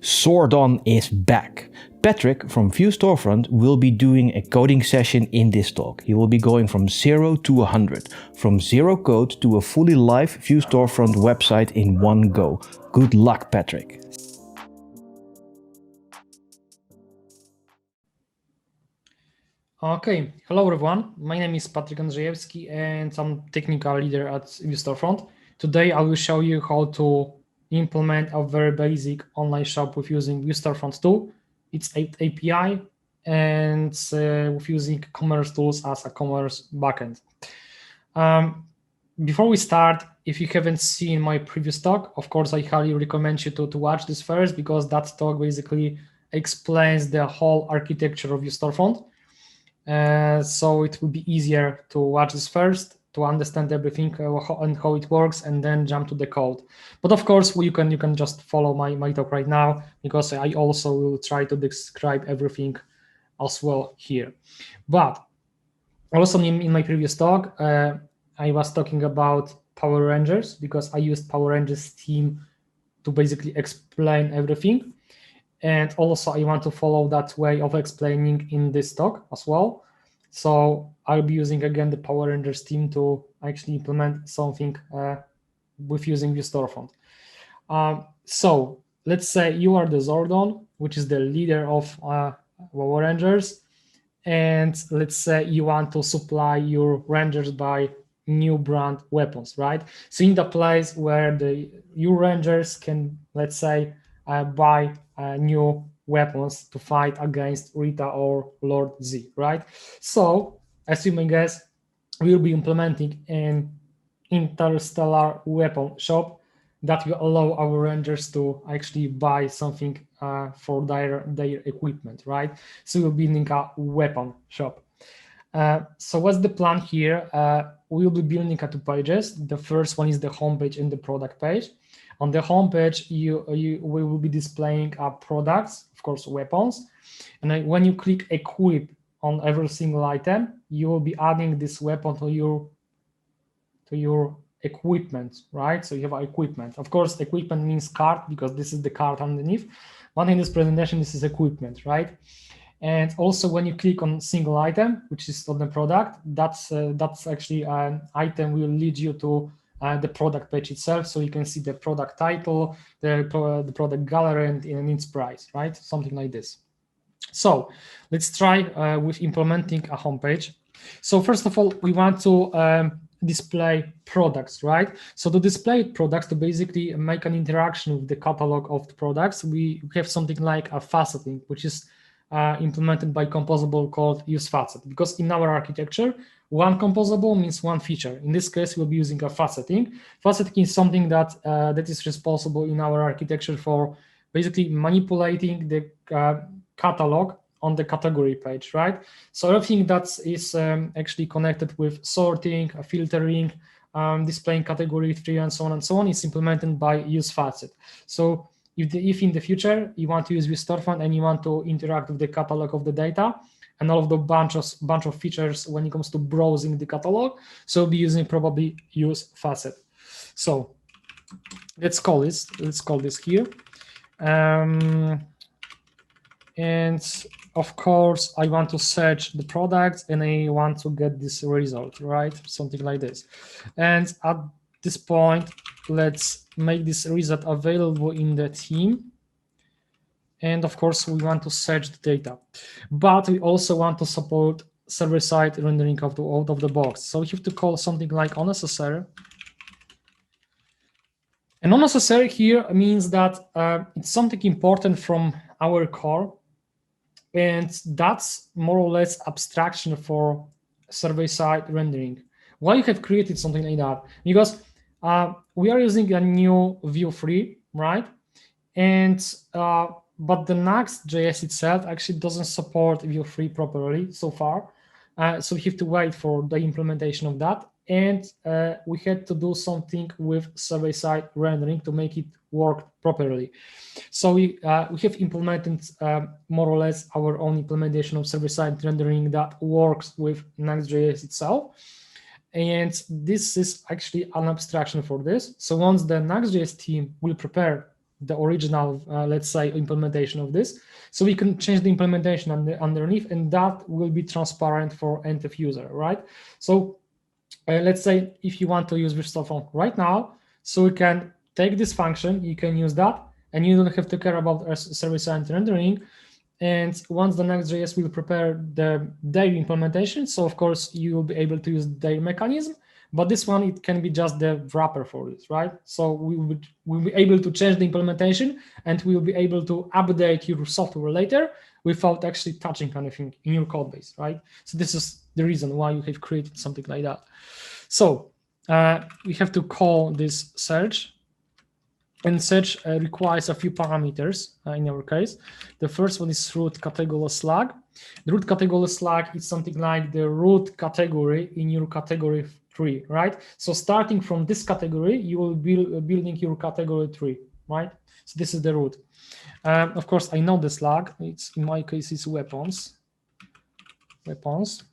Sordon is back. Patrick from Vue Storefront will be doing a coding session in this talk. He will be going from 0 to 100, from zero code to a fully live Vue Storefront website in one go. Good luck, Patrick. Okay, hello everyone. My name is Patrick Andrzejewski and I'm technical leader at Vue Storefront. Today I will show you how to implement a very basic online shop with using Vue Storefront 2. It's API and with using commerce tools as a commerce backend. Before we start, if you haven't seen my previous talk, of course I highly recommend you to watch this first, because that talk basically explains the whole architecture of Vue Storefront. So it will be easier to watch this first to understand everything and how it works, and then jump to the code. But of course, you can just follow my talk right now, because I also will try to describe everything as well here. But also in my previous talk, I was talking about Power Rangers, because I used Power Rangers theme to basically explain everything. And also I want to follow that way of explaining in this talk as well. So I'll be using again the Power Rangers theme to actually implement something with using Vue Storefront. So let's say you are the Zordon, which is the leader of Power Rangers. And let's say you want to supply your Rangers by new brand weapons, right? So in the place where your Rangers can, let's say, buy new weapons to fight against Rita or Lord Z, right? So as you may guess, we'll be implementing an interstellar weapon shop that will allow our Rangers to actually buy something for their equipment, right? So we're building a weapon shop. So what's the plan here? We'll be building two pages. The first one is the homepage and the product page. On the homepage, we will be displaying our products, of course, weapons. And when you click equip on every single item, you will be adding this weapon to your equipment, right? So you have equipment. Of course, equipment means cart, because this is the cart underneath. But in this presentation, this is equipment, right? And also when you click on single item, which is on the product, that's actually an item will lead you to the product page itself, so you can see the product title, the product gallery, and its price, right? Something like this. So let's try with implementing a homepage. So first of all, we want to display products, right? So to display products, to basically make an interaction with the catalog of the products, we have something like a faceting, which is implemented by composable called useFacet, because in our architecture, one composable means one feature. In this case, we'll be using a faceting. Faceting is something that is responsible in our architecture for basically manipulating the catalog on the category page, right? So everything that is actually connected with sorting, filtering, displaying category tree, and so on is implemented by useFacet. So if in the future you want to use Vue Storefront and you want to interact with the catalog of the data and all of the bunch of features when it comes to browsing the catalog, so we'll be using probably useFacet. So let's call this here. And of course, I want to search the products and I want to get this result, right? Something like this. And at this point, let's make this result available in the theme. And of course, we want to search the data, but we also want to support server-side rendering out of the box. So we have to call something like unnecessary. And unnecessary here means that it's something important from our core, and that's more or less abstraction for server-side rendering. Why you have created something like that? Because we are using a new Vue 3, right? And but the Next.js itself actually doesn't support Vue 3 properly so far. So we have to wait for the implementation of that. And we had to do something with server-side rendering to make it work properly. So we have implemented more or less our own implementation of server-side rendering that works with Next.js itself. And this is actually an abstraction for this. So once the Next.js team will prepare the original, let's say, implementation of this. So we can change the implementation underneath, and that will be transparent for end of user, right? So let's say if you want to use Vue Storefront right now, so we can take this function, you can use that, and you don't have to care about service-side rendering. And once the Next.js will prepare their implementation, so of course you will be able to use their mechanism, but this one, it can be just the wrapper for this, right? So we'll be able to change the implementation, and we'll be able to update your software later without actually touching anything in your code base, right? So this is the reason why you have created something like that. So we have to call this search. And search requires a few parameters in our case. The first one is root category slug. The root category slug is something like the root category in your category tree, right? So starting from this category, you will be building your category tree, right? So this is the root. Of course, I know the slug. It's, in my case, it's weapons,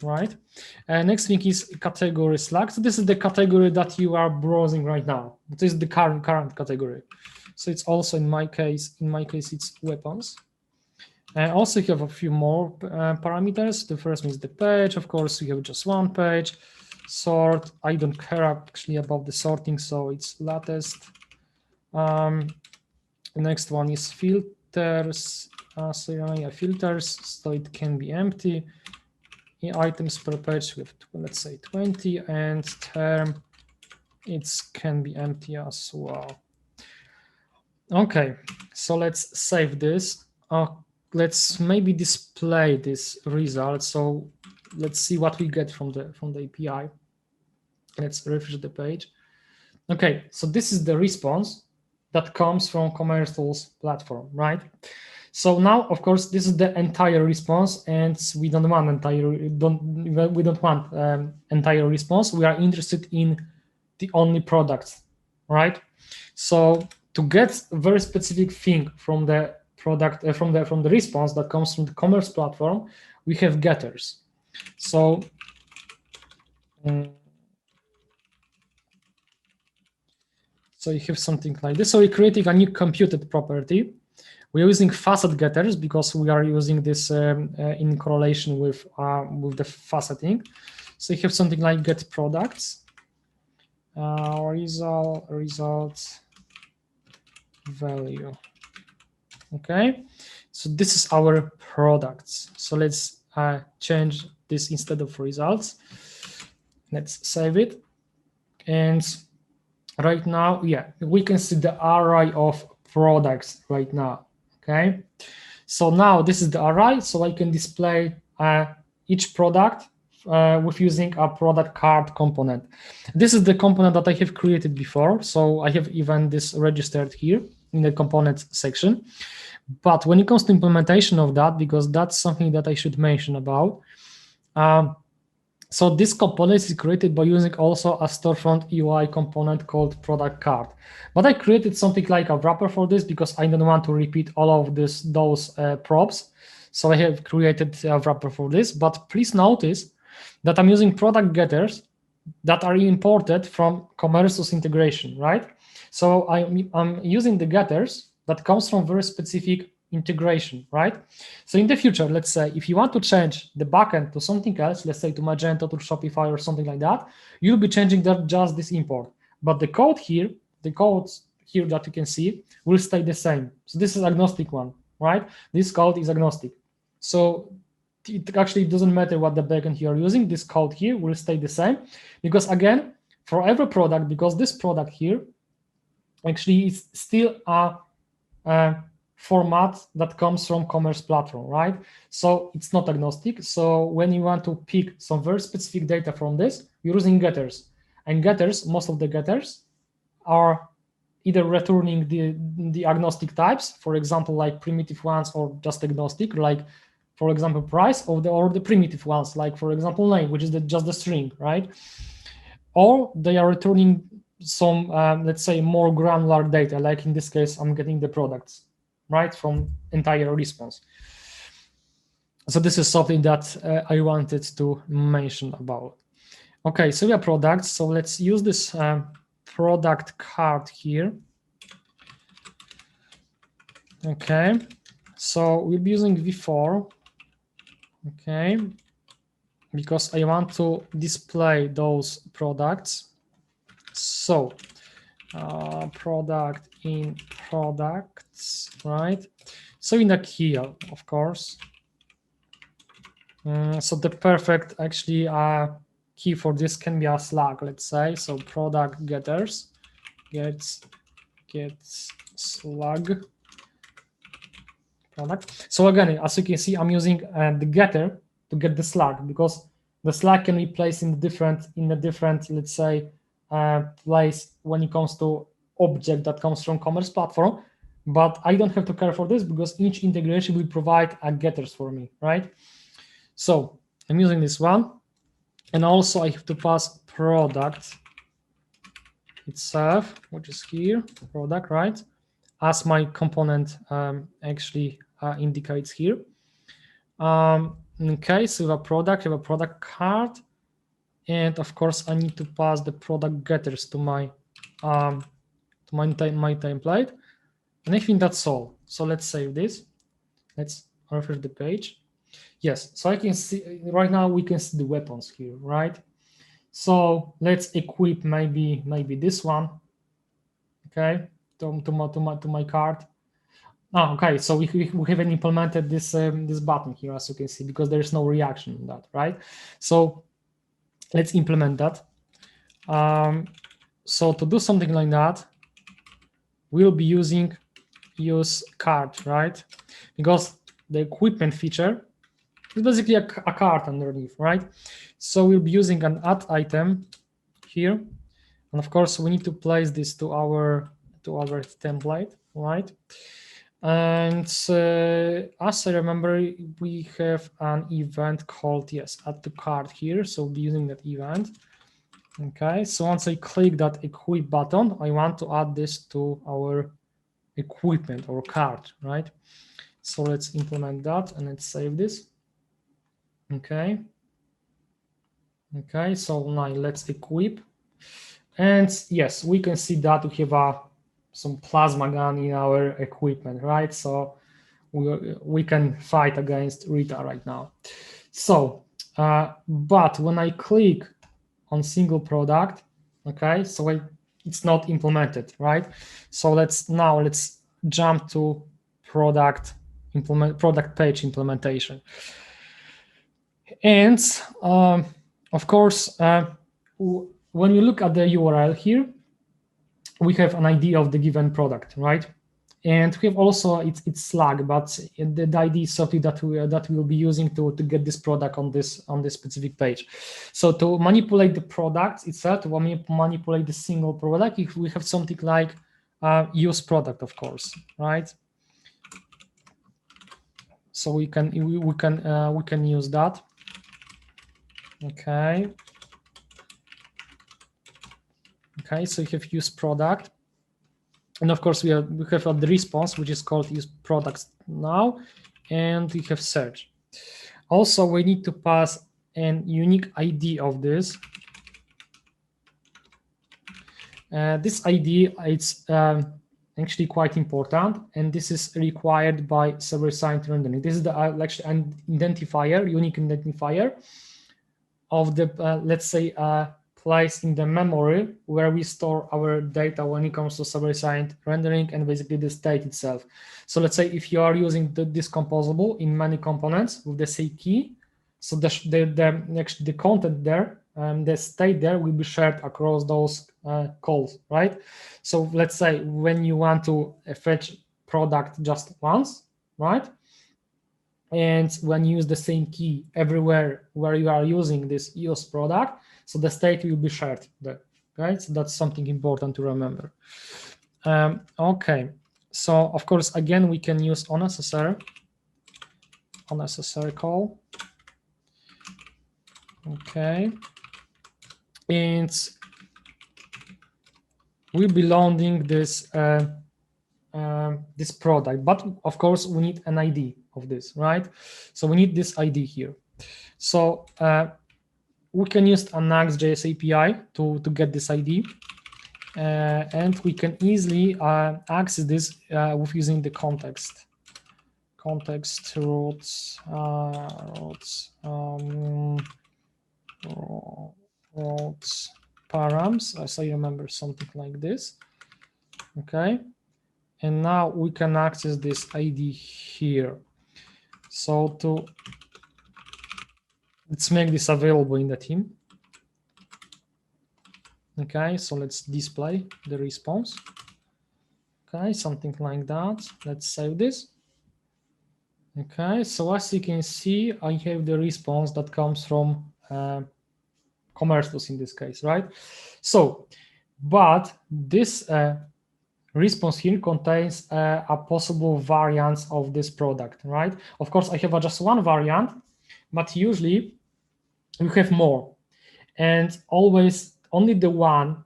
right? Next thing is category slug. So this is the category that you are browsing right now. This is the current category. So it's also, in my case, it's weapons. Also, you have a few more parameters. The first one is the page. Of course, you have just one page. Sort. I don't care actually about the sorting, so it's latest. Next one is filters. So you have filters, so it can be empty. Items per page with, let's say, 20, and term, it can be empty as well. Okay, so let's save this. Let's maybe display this result. So let's see what we get from the API. Let's refresh the page. Okay, so this is the response that comes from Commerce Tools platform, right? So now, of course, this is the entire response, and we don't want entire response. We are interested in the only products, right? So to get a very specific thing from the product, from the response that comes from the commerce platform, we have getters. So you have something like this. So we're creating a new computed property. We're using facet getters because we are using this in correlation with the faceting. So you have something like get products, result value. Okay, so this is our products. So let's change this instead of results. Let's save it. And right now, yeah, we can see the array of products right now. Okay, so now this is the array, so I can display each product with using a product card component. This is the component that I have created before, so I have even this registered here in the component section. But when it comes to implementation of that, because that's something that I should mention about, so this component is created by using also a storefront UI component called product card. But I created something like a wrapper for this because I don't want to repeat all of those props. So I have created a wrapper for this. But please notice that I'm using product getters that are imported from Commerce's integration, right? So I'm using the getters that comes from very specific integration, right? So in the future, let's say if you want to change the backend to something else, let's say to Magento, to Shopify or something like that, you'll be changing just this import. But the code here that you can see will stay the same. So this is agnostic one, right? This code is agnostic. So it actually doesn't matter what the backend you are using, this code here will stay the same. Because again, for every product, because this product here actually is still a format that comes from commerce platform, right? So it's not agnostic. So when you want to pick some very specific data from this, you're using getters. And getters, most of the getters are either returning the agnostic types, for example, like primitive ones, or just agnostic, like, for example, price, or the primitive ones, like, for example, name, which is just the string, right? Or they are returning some, let's say, more granular data, like in this case, I'm getting the products, right, from entire response. So this is something that I wanted to mention about. Okay, so we have products. So let's use this product card here. Okay, so we'll be using v4. Okay, because I want to display those products. So product in products, right? So in a key, of course. So the perfect actually key for this can be a slug, let's say. So product getters gets slug product. So again, as you can see, I'm using the getter to get the slug, because the slug can be placed in a different, let's say, place when it comes to object that comes from commerce platform. But I don't have to care for this because each integration will provide getters for me, right? So I'm using this one, and also I have to pass product itself, which is here, product, right? As my component actually indicates here. Okay, so we have a product card, and of course I need to pass the product getters to my template, and I think that's all. So let's save this. Let's refresh the page. Yes, so I can see right now we can see the weapons here, right? So let's equip maybe this one. Okay, to my card. Oh, okay, so we haven't implemented this this button here, as you can see, because there's no reaction on that, right? So let's implement that. So to do something like that, we'll be using use card, right? Because the equipment feature is basically a card underneath, right? So we'll be using an add item here, and of course we need to place this to our template, right? And as I remember, we have an event called, yes, add to cart here. So we'll be using that event. Okay, so once I click that equip button, I want to add this to our equipment or cart, right? So let's implement that and let's save this. Okay. Okay, so now let's equip. And yes, we can see that we have some plasma gun in our equipment, right? So we can fight against Rita right now. So, but when I click on single product, okay, so it's not implemented, right? So let's jump to product page implementation. And of course, when you look at the URL here, we have an ID of the given product, right? And we have also its slug, but the ID is something that we'll be using to get this product on this specific page. So to manipulate the product itself, to manipulate the single product, if we have something like use product, of course, right? So we can use that. Okay. Okay, so you have use product. And of course, we have the response, which is called use products now, and we have search. Also, we need to pass an unique ID of this. This ID, it's actually quite important, and this is required by server-side rendering. This is the actually an identifier, unique identifier of the let's say place in the memory where we store our data when it comes to server-side rendering and basically the state itself. So let's say if you are using this composable in many components with the same key, so the content there, the state there will be shared across those calls, right? So let's say when you want to fetch product just once, right? And when you use the same key everywhere where you are using this use product, so the state will be shared there, right? So that's something important to remember. Okay, so of course, again, we can use unnecessary call. Okay, and we'll be loading this this product, but of course we need an ID of this, right? So we need this ID here. So we can use an Next.js API to get this ID. and we can easily access this with using the context routes params, as I remember, something like this. Okay, and now we can access this ID here. So let's make this available in the team. Okay, so let's display the response. Okay, something like that. Let's save this. Okay, so as you can see, I have the response that comes from commerce tools in this case, right? So, but this response here contains a possible variants of this product, right? Of course, I have just one variant, but usually you have more, and always only the one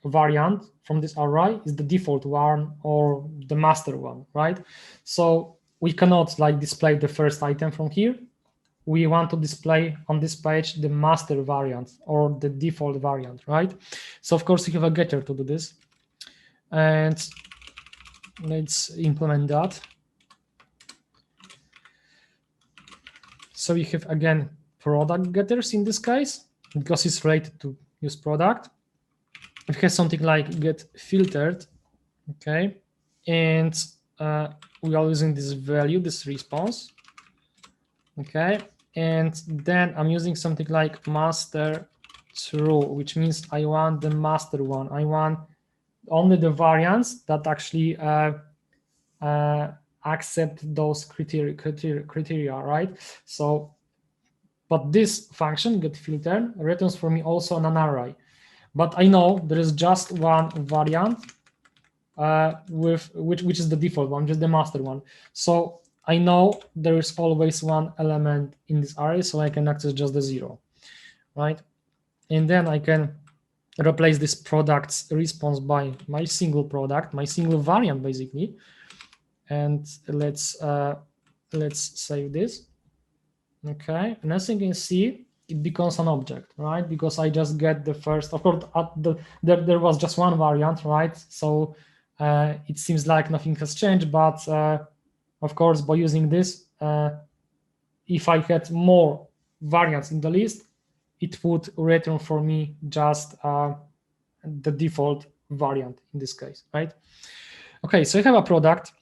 variant from this array is the default one or the master one, right? So we cannot like display the first item from here. We want to display on this page the master variant or the default variant, right? So of course you have a getter to do this, and let's implement that. So you have again product getters in this case because it's related to use product. It has something like get filtered, okay, and we are using this value, this response, okay, and then I'm using something like master true, which means I want the master one. I want only the variants that actually accept those criteria, right? So, but this function get filtered returns for me also an array. But I know there is just one variant with which is the default one, just the master one. So I know there is always one element in this array, so I can access just the 0, right? And then I can replace this product's response by my single product, my single variant, basically. And let's save this. Okay, and as you can see, it becomes an object, right? Because I just get the first, of course, there was just one variant, right? So it seems like nothing has changed, but of course, by using this, if I had more variants in the list, it would return for me just the default variant in this case, right? Okay, so I have a product,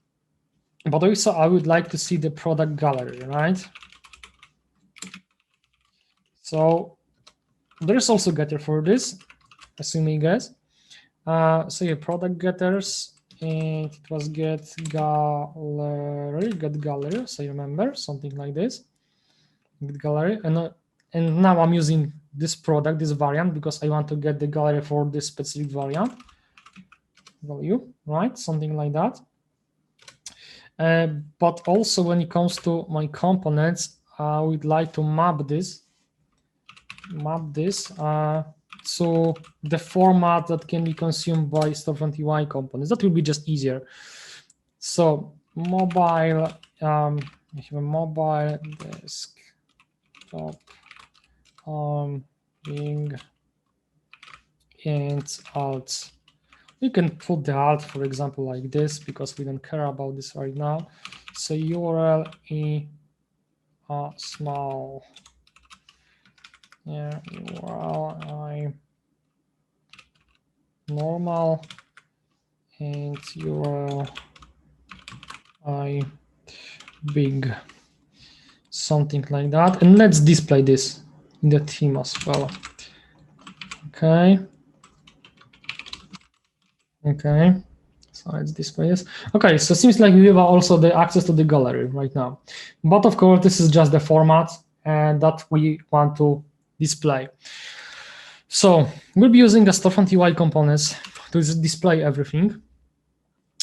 but also I would like to see the product gallery, right? So there's also getter for this, assuming guys. So yeah, product getters, and it was get gallery. So you remember something like this, get gallery, and now I'm using this product, this variant, because I want to get the gallery for this specific variant value, right? Something like that. But also when it comes to my components, I would like to map this so the format that can be consumed by Storefront UI components. That will be just easier. So mobile, I have a mobile desktop Bing and alt. You can put the alt, for example, like this, because we don't care about this right now. So URL small. Yeah, URL normal and URL big, something like that. And let's display this in the theme as well. Okay. Okay. So let's display this. Okay, so it seems like we have also the access to the gallery right now. But of course, this is just the format that we want to display. So we'll be using the Storefront UI components to display everything.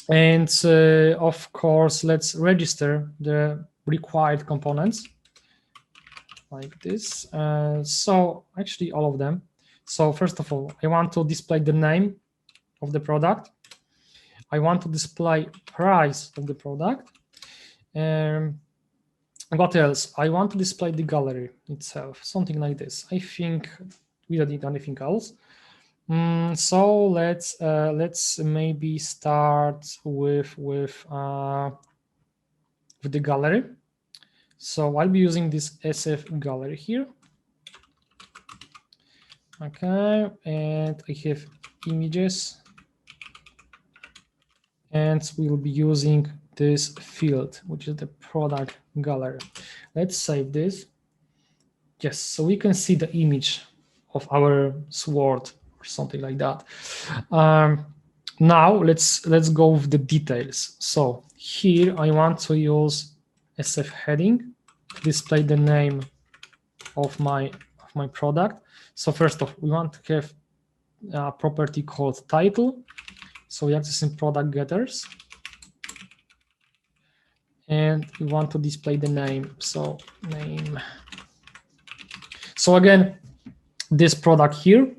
And of course, let's register the required components like this. So actually all of them. So first of all, I want to display the name of the product. I want to display price of the product. What else? I want to display the gallery itself, something like this. I think we don't need anything else. So let's maybe start with the gallery. So I'll be using this SF gallery here. Okay, and I have images, and we'll be using this field, which is the product gallery. Let's save this. Yes, so we can see the image of our sword or something like that. Now let's go with the details. So here I want to use SF heading to display the name of my product. So first off, we want to have a property called title. So we accessing product getters, and we want to display the name. So name. So again, this product here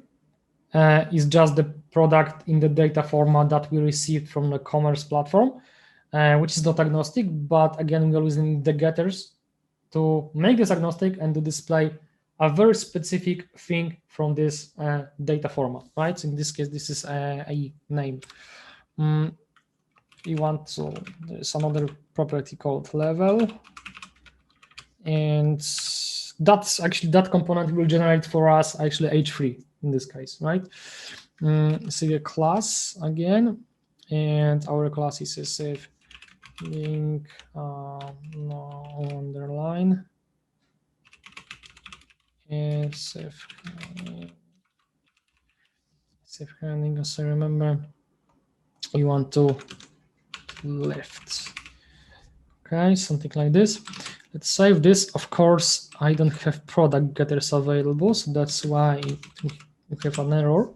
is just the product in the data format that we received from the commerce platform, which is not agnostic, but again, we are using the getters to make this agnostic and to display a very specific thing from this data format, right? So in this case, this is a name. We want to, there's another property called level, and that's actually, that component will generate for us actually h3 in this case, right? So a class again, and our class is SF link no underline SF handling, as I remember, we want to left. Okay, something like this. Let's save this. Of course, I don't have product getters available, so that's why we have an error.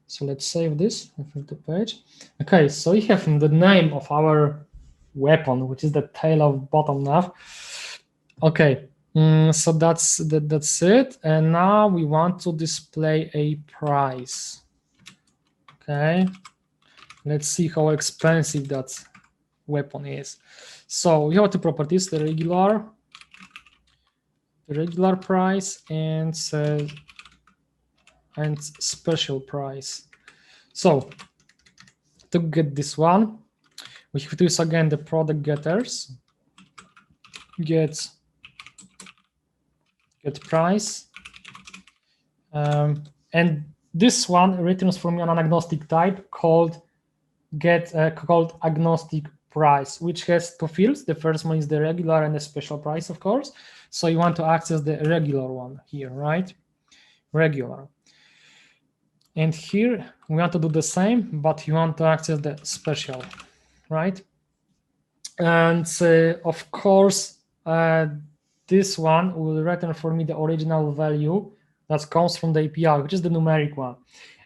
So let's save this from the page. Okay, so we have the name of our weapon, which is the tail of bottom nav. Okay, so that's it. And now we want to display a price. Okay, let's see how expensive that weapon is. So we have two properties: the regular price and special price. So to get this one, we have to use again the product getters. Get price, and this one returns for me an agnostic type called agnostic price, which has two fields. The first one is the regular and the special price, of course. So you want to access the regular one here, right? Regular. And here we want to do the same, but you want to access the special, right? And of course, this one will return for me the original value that comes from the API, which is the numeric one.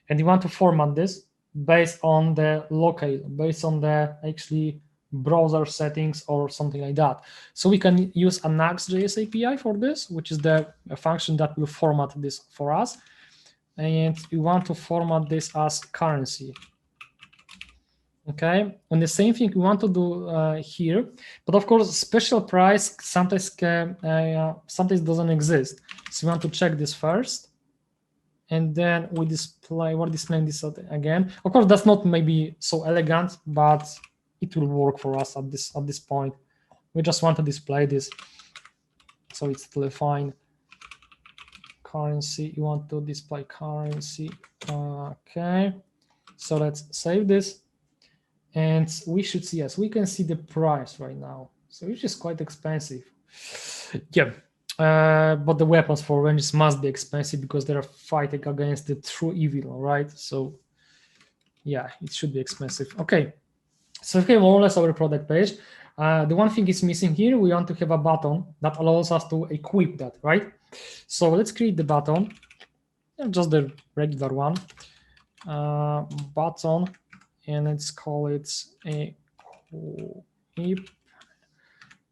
And you want to format this based on the local, based on the actually browser settings or something like that. So we can use a Next.js API for this, which is the function that will format this for us. And we want to format this as currency. Okay, and the same thing we want to do here, but of course, special price sometimes doesn't exist. So we want to check this first, and then we're displaying this again. Of course, that's not maybe so elegant, but it will work for us at this point. We just want to display this, so it's still fine. Currency, you want to display currency. Okay, so let's save this. And we should see, yes, we can see the price right now. So which is quite expensive. Yeah, but the weapons for Rangers must be expensive because they're fighting against the true evil, right? So yeah, it should be expensive. Okay, so okay, more or less our product page. The one thing is missing here. We want to have a button that allows us to equip that, right? So let's create the button, just the regular one, button. And let's call it a equip.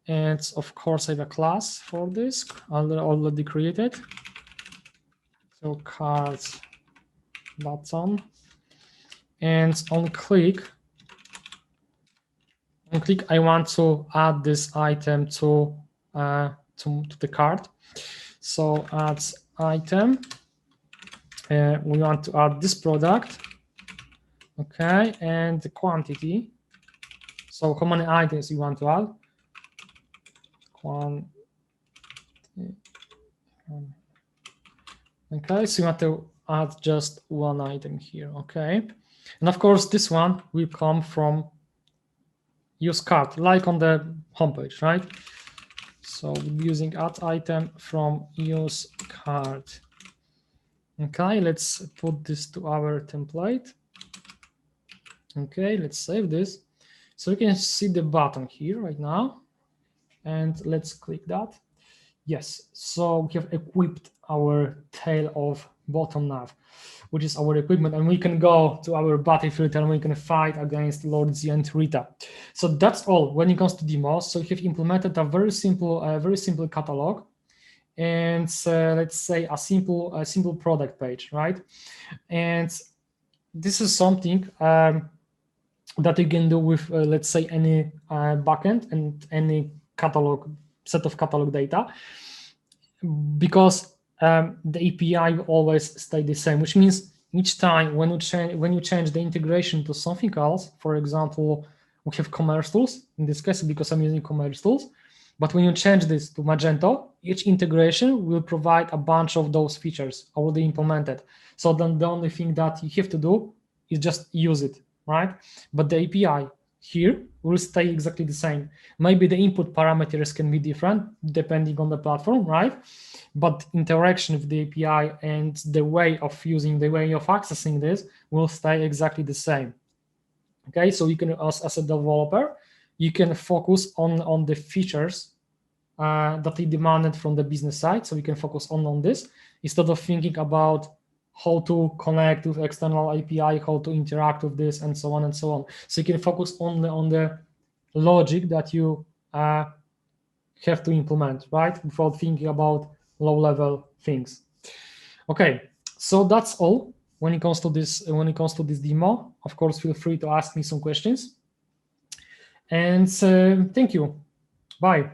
And of course, I have a class for this already created. So card button, and on click, I want to add this item to the cart. So add item, we want to add this product, okay, and the quantity. So how many items you want to add? Okay, so you want to add just one item here, okay? And of course, this one will come from use cart, like on the homepage, right? So we'll be using add item from use cart. Okay, let's put this to our template. Okay, let's save this. So you can see the button here right now. And let's click that. Yes, so we have equipped our tail of bottom nav, which is our equipment, and we can go to our battlefield and we can fight against Lord Z and Rita. So that's all when it comes to demos. So we have implemented a very simple catalog, and let's say a simple product page, right? And this is something that you can do with let's say any backend and any set of catalog data, because the API will always stay the same, which means each time when you change the integration to something else, for example, we have commerce tools in this case because I'm using commerce tools, but when you change this to Magento, each integration will provide a bunch of those features already implemented. So then the only thing that you have to do is just use it, right? But the API here will stay exactly the same. Maybe the input parameters can be different depending on the platform, right? But interaction with the API and the way of accessing this will stay exactly the same. Okay, so you can, as a developer, you can focus on the features that are demanded from the business side. So you can focus on this instead of thinking about how to connect with external API, how to interact with this, and so on and so on. So you can focus only on the logic that you have to implement, right? Without thinking about low-level things. Okay, so that's all when it comes to this demo. Of course, feel free to ask me some questions. And thank you. Bye.